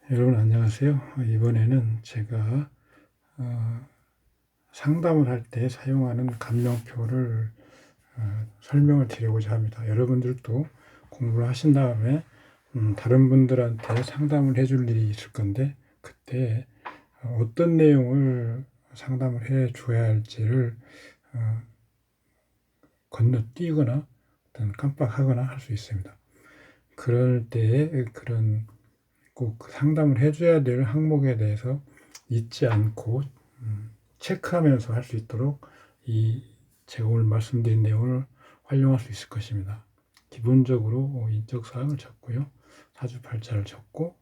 여러분 안녕하세요. 이번에는 제가 상담을 할 때 사용하는 감명표를 설명을 드리고자 합니다. 여러분들도 공부를 하신 다음에 다른 분들한테 상담을 해줄 일이 있을 건데 그때 어떤 내용을 상담을 해 줘야 할지를 건너뛰거나 어떤 깜빡하거나 할 수 있습니다. 그럴 때에 그런 꼭 상담을 해줘야 될 항목에 대해서 잊지 않고 체크하면서 할 수 있도록 제가 오늘 말씀드린 내용을 활용할 수 있을 것입니다. 기본적으로 인적 사항을 적고요, 사주팔자를 적고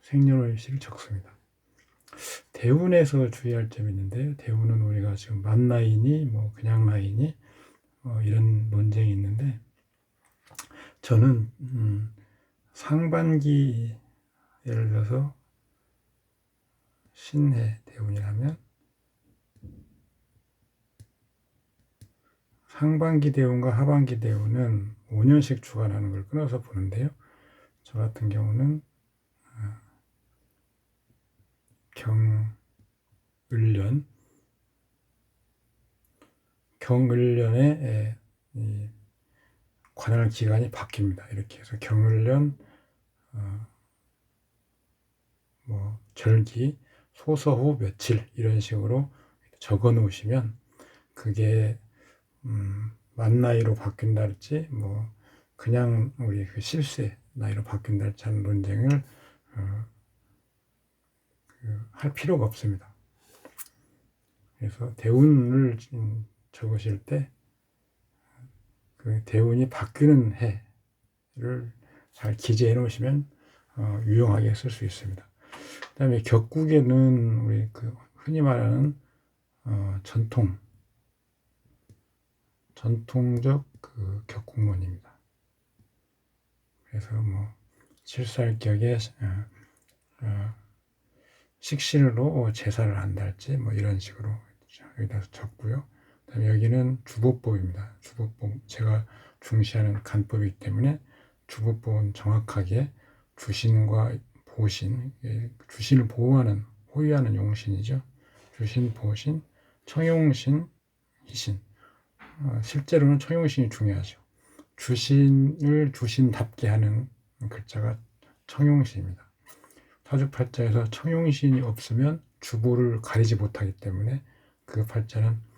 생년월일시를 적습니다. 대운에서 주의할 점이 있는데요. 대운은 우리가 지금 만 나이니 뭐 그냥 나이니 이런 논쟁이 있는데 저는 상반기 예를 들어서 신해 대운이라면 상반기 대운과 하반기 대운은 5년씩 주관하는 걸 끊어서 보는데요. 저 같은 경우는 경을년에 관할 기간이 바뀝니다. 이렇게 해서 경을년 뭐 절기 소서 후 며칠 이런 식으로 적어 놓으시면 그게 만 나이로 바뀐다든지 뭐 그냥 우리 그 실세 나이로 바뀐다든지 하는 논쟁을 할 필요가 없습니다. 그래서 대운을 적으실 때 그 대운이 바뀌는 해를 잘 기재해 놓으시면 유용하게 쓸 수 있습니다. 그 다음에 격국에는 우리 그 흔히 말하는 전통적 그 격국론입니다. 그래서 뭐 칠살격에 식신으로 제사를 한달지 뭐 이런 식으로 여기다 적고요. 그다음에 여기는 주보법입니다. 주보법 제가 중시하는 간법이기 때문에 주보법은 정확하게 주신과 보신, 주신을 보호하는 호위하는 용신이죠. 주신, 보신, 청용신, 희신. 실제로는 청용신이 중요하죠. 주신을 주신답게 하는 글자가 청용신입니다. 사주팔자에서 청용신이 없으면 주보를 가리지 못하기 때문에 그 팔자는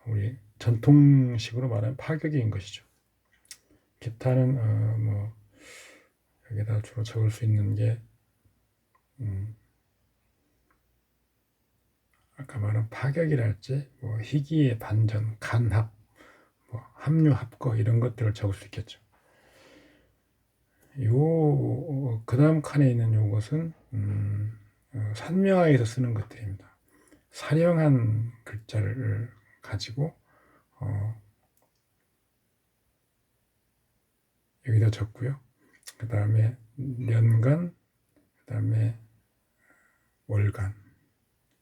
우리 전통식으로 말하면 파격인 것이죠. 기타는 뭐 여기다 주로 적을 수 있는 게 아까 말한 파격이랄지 뭐 희기의 반전, 간합, 뭐 합류, 합거 이런 것들을 적을 수 있겠죠. 그 다음 칸에 있는 요것은 산명하에서 쓰는 것들입니다. 사령한 글자를 가지고 여기다 적고요. 그 다음에 년간, 그 다음에 월간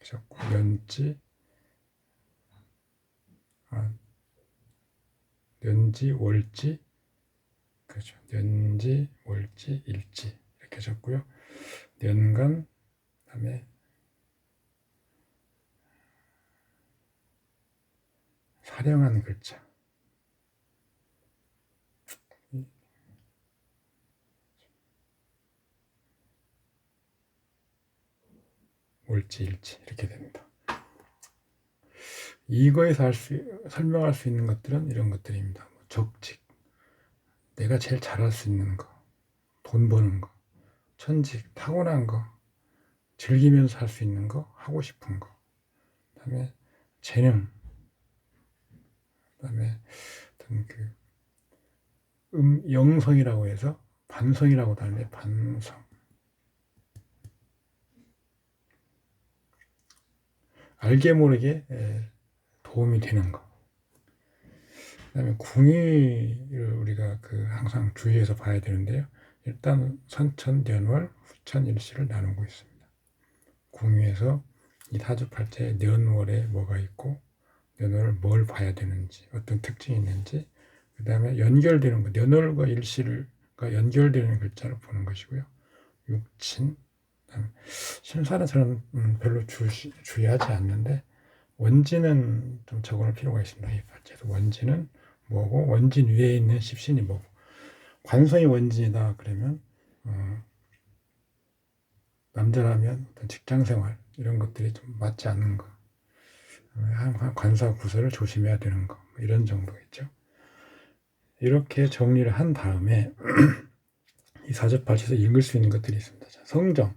적고 년지, 년지, 월지, 그렇죠. 년지, 월지, 일지 이렇게 적고요. 년간, 그다음에 사령한 글자. 월지, 일지 이렇게 됩니다. 이거에서 설명할 수 있는 것들은 이런 것들입니다. 적직, 내가 제일 잘할 수 있는 거, 돈 버는 거, 천직, 타고난 거, 즐기면서 할 수 있는 거, 하고 싶은 거, 그다음에 재능, 그다음에 어떤 그 영성이라고 해서 반성이라고 하는데 반성, 알게 모르게 도움이 되는 거. 그다음에 궁의를 우리가 항상 주의해서 봐야 되는데요. 일단 선천, 년월, 후천, 일시를 나누고 있습니다. 궁의에서 이 사주팔자에 년월에 뭐가 있고 년월을 뭘 봐야 되는지, 어떤 특징이 있는지, 그 다음에 연결되는 거, 년월과 일시가 연결되는 글자로 보는 것이고요. 육친, 신사는 저는 별로 주의하지 않는데 원진은 좀 적어놓을 필요가 있습니다. 이 발제에서 원진은 뭐고 원진 위에 있는 십신이 뭐고 관성이 원진이다 그러면 남자라면 어떤 직장생활 이런 것들이 좀 맞지 않는 거, 항상 관사 구설을 조심해야 되는 거 이런 정도겠죠. 이렇게 정리를 한 다음에 이 사접발치에서 읽을 수 있는 것들이 있습니다. 자, 성정.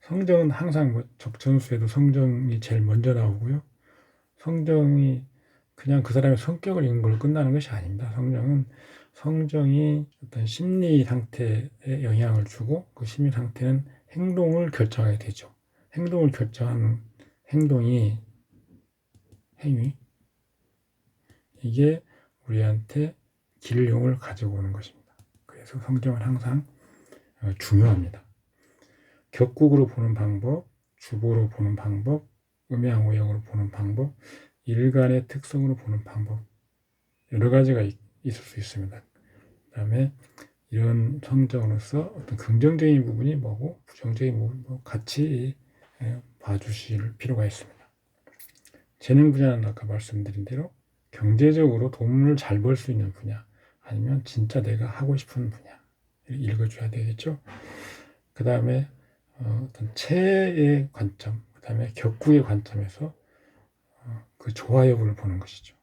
성정은 항상 뭐 적천수에도 성정이 제일 먼저 나오고요. 성정이 그냥 그 사람의 성격을 읽는 걸로 끝나는 것이 아닙니다. 성정이 어떤 심리 상태에 영향을 주고 그 심리 상태는 행동을 결정하게 되죠. 행동을 결정하는 행위 이게 우리한테 길용을 가지고 오는 것입니다. 그래서 성정은 항상 중요합니다. 격국으로 보는 방법, 주보로 보는 방법, 음양오형으로 보는 방법, 일간의 특성으로 보는 방법 여러 가지가 있을 수 있습니다. 그 다음에 이런 성정으로서 어떤 긍정적인 부분이 뭐고 부정적인 부분 같이 봐주실 필요가 있습니다. 재능 분야는 아까 말씀드린 대로 경제적으로 돈을 잘 벌 수 있는 분야 아니면 진짜 내가 하고 싶은 분야 읽어줘야 되겠죠. 그 다음에 어떤 체의 관점, 그 다음에 격국의 관점에서 그 조화 여부를 보는 것이죠.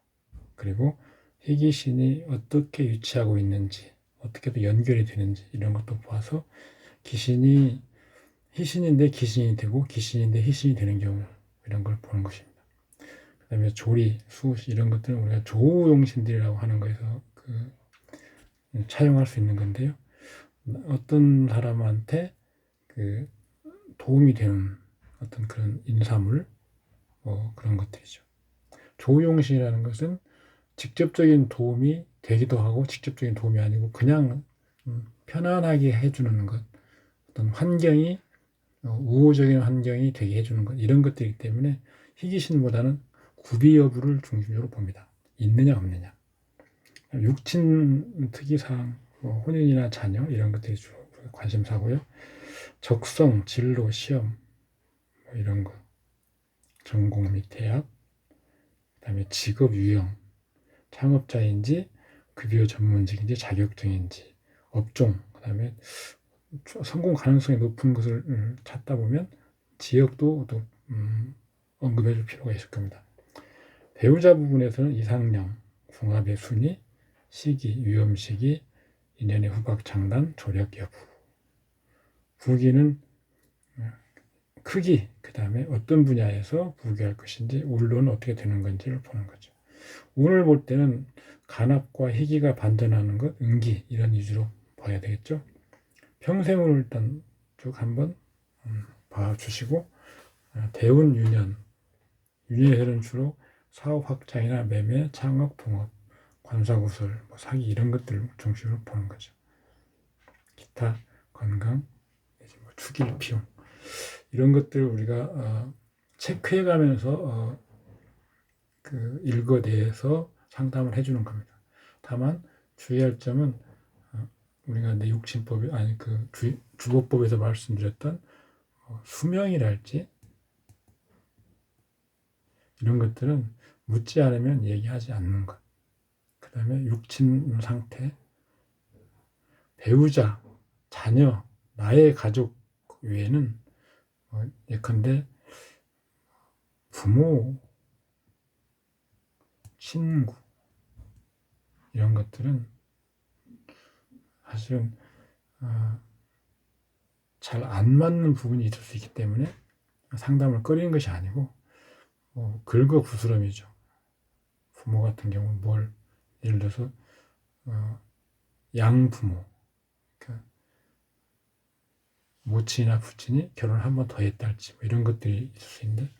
그리고 희귀신이 어떻게 위치하고 있는지, 어떻게 또 연결이 되는지 이런 것도 봐서 희신인데 기신이 되고 기신인데 희신이 되는 경우 이런 걸 보는 것입니다. 그 다음에 조리, 수시 이런 것들은 우리가 조우용신들이라고 하는 거에서 차용할 수 있는 건데요. 어떤 사람한테 도움이 되는 어떤 그런 인사물 그런 것들이죠. 조용신이라는 것은 직접적인 도움이 되기도 하고 직접적인 도움이 아니고 그냥 편안하게 해주는 것, 어떤 환경이 우호적인 환경이 되게 해주는 것 이런 것들이기 때문에 희귀신보다는 구비 여부를 중심적으로 봅니다. 있느냐 없느냐. 육친 특이사항, 혼인이나 자녀 이런 것들이 주로 관심사고요. 적성, 진로, 시험 이런 거, 전공 및 대학, 그다음에 직업 유형, 창업자인지 급여 전문직인지 자격증인지, 업종, 그다음에 성공 가능성이 높은 것을 찾다 보면 지역도 또 언급해 줄 필요가 있을 겁니다. 배우자 부분에서는 이상형, 궁합의 순위, 시기, 위험 시기, 인연의 후각 장단, 조력 여부. 부기는 크기, 그 다음에 어떤 분야에서 부귀할 것인지, 운로는 어떻게 되는 건지를 보는 거죠. 운을 볼 때는 간합과 희기가 반전하는 것, 음기 이런 위주로 봐야 되겠죠. 평생을 일단 쭉 한번 봐주시고 대운 윤회에서는 주로 사업 확장이나 매매, 창업, 동업, 관사구설, 사기 이런 것들을 중심으로 보는 거죠. 기타, 건강, 축일, 비용 이런 것들을 우리가 체크해가면서 일거대에서 상담을 해주는 겁니다. 다만 주의할 점은 우리가 내 육신법이 아니 주거법에서 말씀드렸던 수명이랄지 이런 것들은 묻지 않으면 얘기하지 않는 것. 그 다음에 육친 상태, 배우자, 자녀, 나의 가족 외에는 예컨대 부모, 친구 이런 것들은 사실은 잘 안 맞는 부분이 있을 수 있기 때문에 상담을 꺼리는 것이 아니고 긁어부스럼이죠. 부모 같은 경우는 예를 들어서 양부모, 그러니까 모친이나 부친이 결혼을 한 번 더 했달지 이런 것들이 있을 수 있는데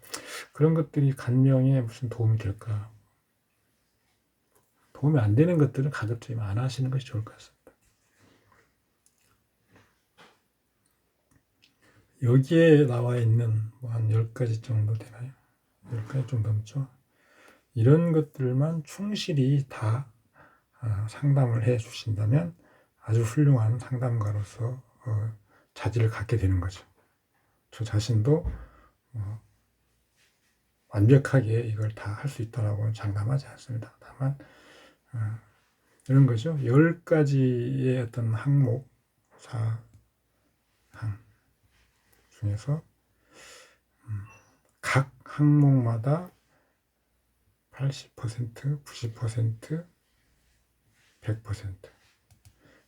그런 것들이 간명에 무슨 도움이 될까? 도움이 안 되는 것들은 가급적이면 안 하시는 것이 좋을 것 같습니다. 여기에 나와 있는 한 10가지 정도 되나요? 10가지 좀 넘죠? 이런 것들만 충실히 다 상담을 해 주신다면 아주 훌륭한 상담가로서 자질을 갖게 되는 거죠. 저 자신도 완벽하게 이걸 다 할 수 있다라고 장담하지 않습니다. 다만 이런 거죠. 10가지의 어떤 항목, 사항 중에서 각 항목마다 80%, 90%, 100%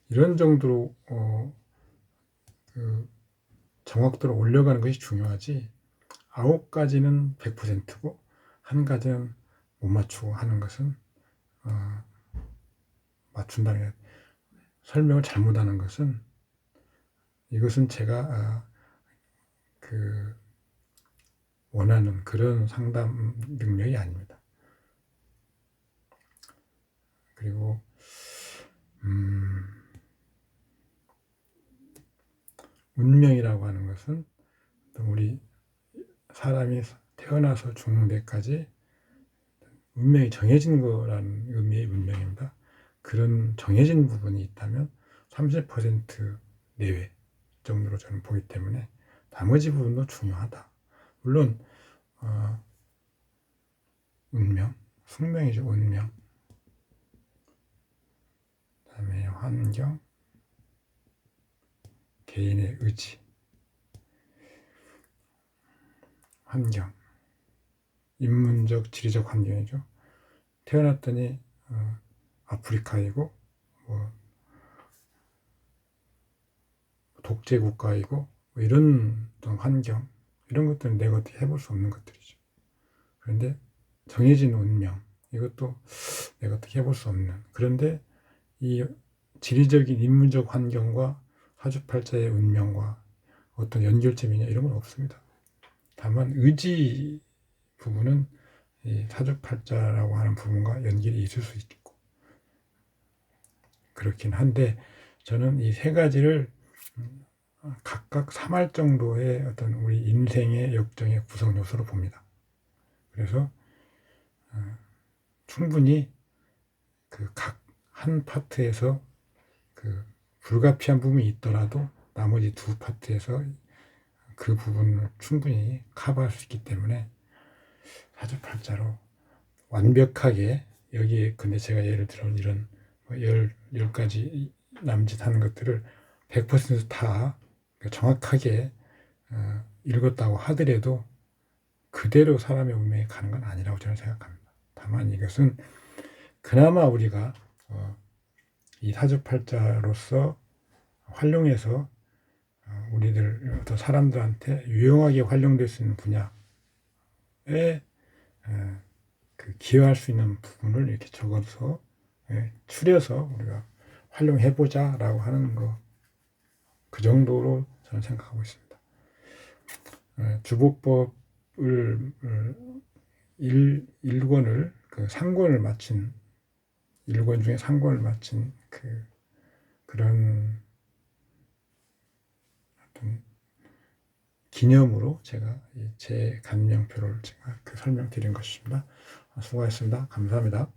이런 정도로 그 정확도를 올려가는 것이 중요하지 9가지는 100%고 1가지는 못 맞추고 하는 것은 맞춘다는 게 설명을 잘못하는 것은 이것은 제가 그 원하는 그런 상담 능력이 아닙니다. 그리고 운명이라고 하는 것은 우리 사람이 태어나서 죽는 데까지 운명이 정해진 거라는 의미의 운명입니다. 그런 정해진 부분이 있다면 30% 내외 정도로 저는 보기 때문에 나머지 부분도 중요하다. 물론 운명, 숙명이죠. 운명, 그다음에 환경, 개인의 의지, 환경, 인문적, 지리적 환경이죠. 태어났더니 아프리카이고 독재 국가이고 뭐 이런 환경, 이런 것들은 내가 어떻게 해볼 수 없는 것들이죠. 그런데 정해진 운명, 이것도 내가 어떻게 해볼 수 없는. 그런데 이 지리적인 인문적 환경과 사주팔자의 운명과 어떤 연결점이냐 이런 건 없습니다. 다만 의지 부분은 이 사주팔자라고 하는 부분과 연결이 있을 수 있고 그렇긴 한데 저는 이 세 가지를 각각 3할 정도의 어떤 우리 인생의 역정의 구성 요소로 봅니다. 그래서 충분히 그 각 한 파트에서 그 불가피한 부분이 있더라도 나머지 2파트에서 그 부분을 충분히 커버할 수 있기 때문에 사주팔자로 완벽하게 여기에 근데 제가 예를 들어 이런 10가지 남짓하는 것들을 100%다 정확하게 읽었다고 하더라도 그대로 사람의 운명이 가는 건 아니라고 저는 생각합니다. 다만 이것은 그나마 우리가 이 사주팔자로서 활용해서 우리들 어떤 사람들한테 유용하게 활용될 수 있는 분야에 기여할 수 있는 부분을 이렇게 적어서 추려서 우리가 활용해보자 라고 하는 거, 그 정도로 저는 생각하고 있습니다. 주보법을 1권을 그 3권을 마친 1권 중에 3권을 마친 그런 어떤 기념으로 제가 제 감명표를 제가 설명드린 것입니다. 수고하셨습니다. 감사합니다.